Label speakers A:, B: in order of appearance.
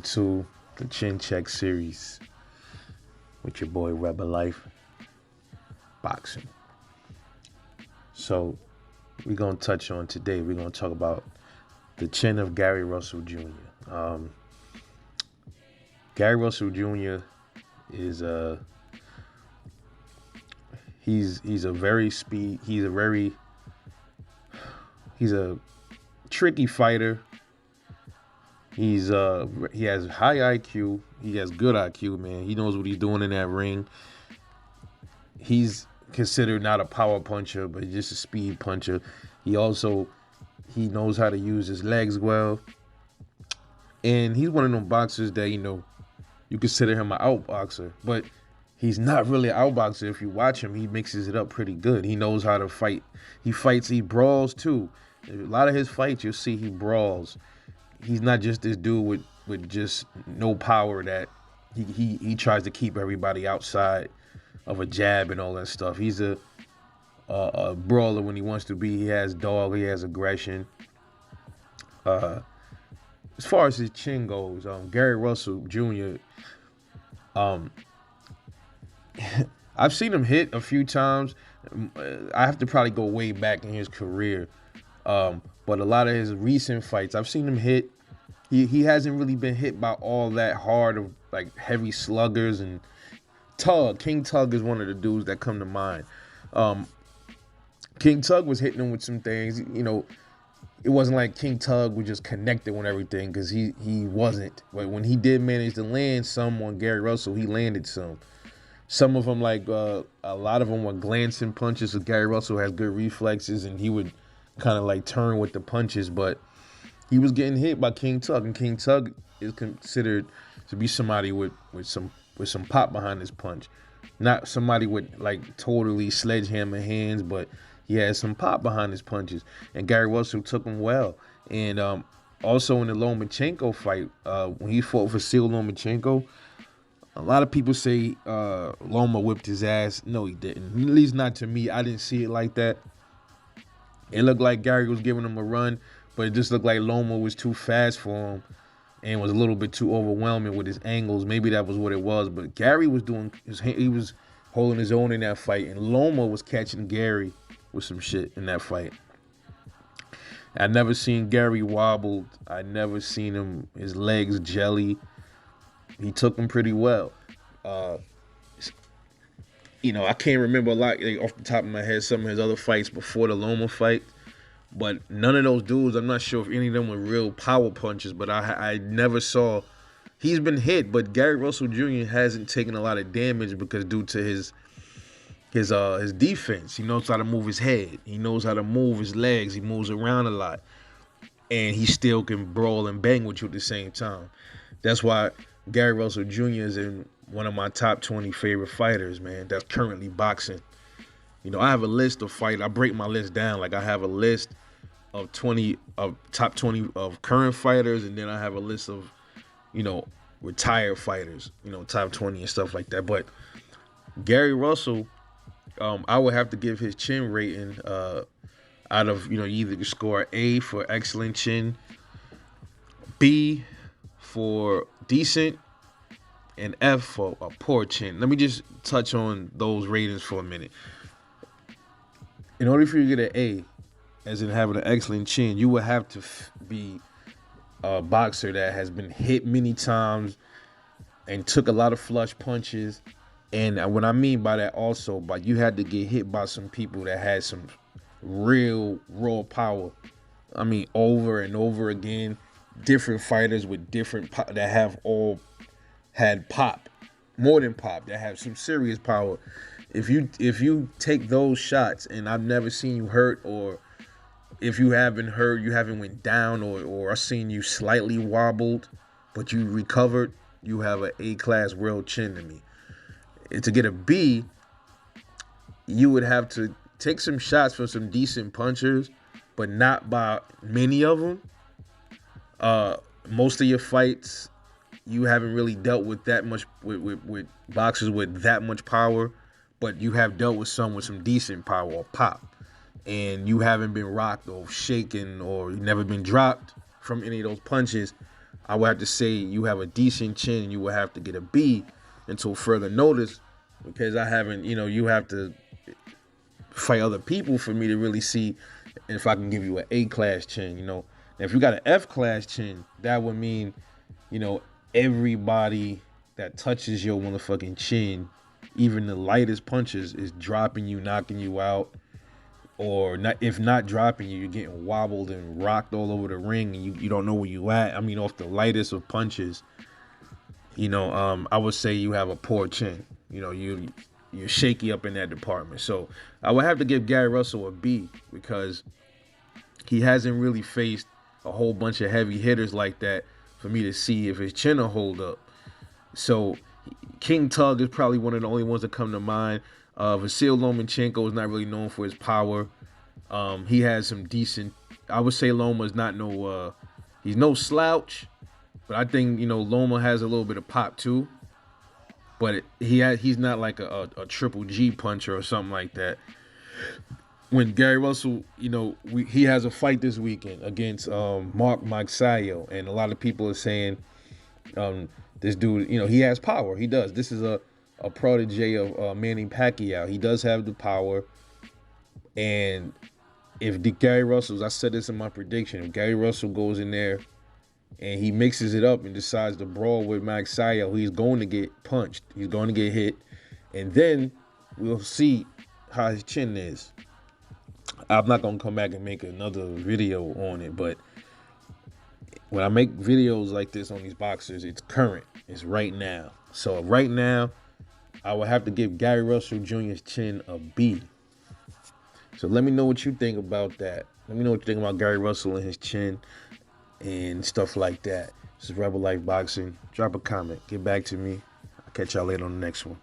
A: welcome to the Chin Check series with your boy Rebel Life Boxing. So we're gonna touch on today. We're gonna talk about the chin of Gary Russell Jr. Gary Russell Jr. is he's a very he's a tricky fighter. He has high IQ. He has good IQ, man. He knows what he's doing in that ring. He's considered not a power puncher, but just a speed puncher. He knows how to use his legs well. And he's one of them boxers that, you consider him an outboxer, but he's not really an outboxer. If you watch him, he mixes it up pretty good. He knows how to fight. He brawls too. A lot of his fights, you'll see he brawls. He's not just this dude with just no power that he tries to keep everybody outside of a jab and all that stuff. He's a brawler when he wants to be. He has dog. He has aggression. As far as his chin goes, Gary Russell Jr. I've seen him hit a few times. I have to probably go way back in his career. But a lot of his recent fights, I've seen him hit. He hasn't really been hit by all that hard of like heavy sluggers and Tug. King Tug is one of the dudes that come to mind. King Tug was hitting him with some things. It wasn't like King Tug was just connected with everything because he wasn't. But when he did manage to land some on Gary Russell, he landed some. Some of them, a lot of them were glancing punches. So Gary Russell has good reflexes, and he would kind of like turn with the punches, but he was getting hit by King Tug, and King Tug is considered to be somebody with some pop behind his punch. Not somebody with like totally sledgehammer hands, but he has some pop behind his punches. And Gary Russell took him well. And also in the Lomachenko fight, when he fought for Vasyl Lomachenko, a lot of people say Loma whipped his ass. No, he didn't. At least not to me. I didn't see it like that. It looked like Gary was giving him a run, but it just looked like Loma was too fast for him and was a little bit too overwhelming with his angles. Maybe that was what it was, but Gary was he was holding his own in that fight, and Loma was catching Gary with some shit in that fight. I never seen Gary wobbled. I never seen his legs jelly. He took him pretty well. I can't remember a lot off the top of my head some of his other fights before the Loma fight, but none of those dudes, I'm not sure if any of them were real power punches, but I never saw. He's been hit, but Gary Russell Jr. hasn't taken a lot of damage because due to his defense. He knows how to move his head. He knows how to move his legs. He moves around a lot, and he still can brawl and bang with you at the same time. That's why Gary Russell Jr. is in one of my top 20 favorite fighters, man, that's currently boxing. I have a list of fights. I break my list down. Like I have a list of top 20 of current fighters, and then I have a list of, retired fighters, top 20 and stuff like that. But Gary Russell, I would have to give his chin rating out of, you either score A for excellent chin, B for decent, and F for a poor chin. Let me just touch on those ratings for a minute. In order for you to get an A, as in having an excellent chin, you would have to be a boxer that has been hit many times and took a lot of flush punches. And what I mean by that also, but you had to get hit by some people that had some real raw power. I mean, over and over again, different fighters with different that have all had pop, more than pop, that have some serious power. If you take those shots, and I've never seen you hurt, or if you haven't hurt, you haven't went down, or I've seen you slightly wobbled, but you recovered, you have an A-class world chin to me. And to get a B, you would have to take some shots from some decent punchers, but not by many of them. Most of your fights, you haven't really dealt with that much with boxers with that much power, but you have dealt with some decent power or pop, and you haven't been rocked or shaken, or you've never been dropped from any of those punches. I would have to say you have a decent chin. You would have to get a B until further notice, because I haven't, you have to fight other people for me to really see if I can give you an A class chin. Now, if you got an F class chin, that would mean, you know, everybody that touches your motherfucking chin, even the lightest punches, is dropping you, knocking you out, or not. If not dropping you, you're getting wobbled and rocked all over the ring, and you don't know where you at. I mean, off the lightest of punches, I would say you have a poor chin. You're shaky up in that department. So I would have to give Gary Russell a B, because he hasn't really faced a whole bunch of heavy hitters like that for me to see if his chin will hold up. So King Tug is probably one of the only ones that come to mind. Vasil Lomachenko is not really known for his power. He has some decent. I would say Loma is not he's no slouch, but I think Loma has a little bit of pop too. But he's not like a triple G puncher or something like that. When Gary Russell, he has a fight this weekend against Mark Magsayo, and a lot of people are saying this dude, he has power. He does. This is a protege of Manny Pacquiao. He does have the power, and if Gary Russell, I said this in my prediction, if Gary Russell goes in there and he mixes it up and decides to brawl with Magsayo, he's going to get punched. He's going to get hit, and then we'll see how his chin is. I'm not going to come back and make another video on it, but when I make videos like this on these boxers, it's current. It's right now. So right now, I would have to give Gary Russell Jr.'s chin a B. So let me know what you think about that. Let me know what you think about Gary Russell and his chin and stuff like that. This is Rebel Life Boxing. Drop a comment. Get back to me. I'll catch y'all later on the next one.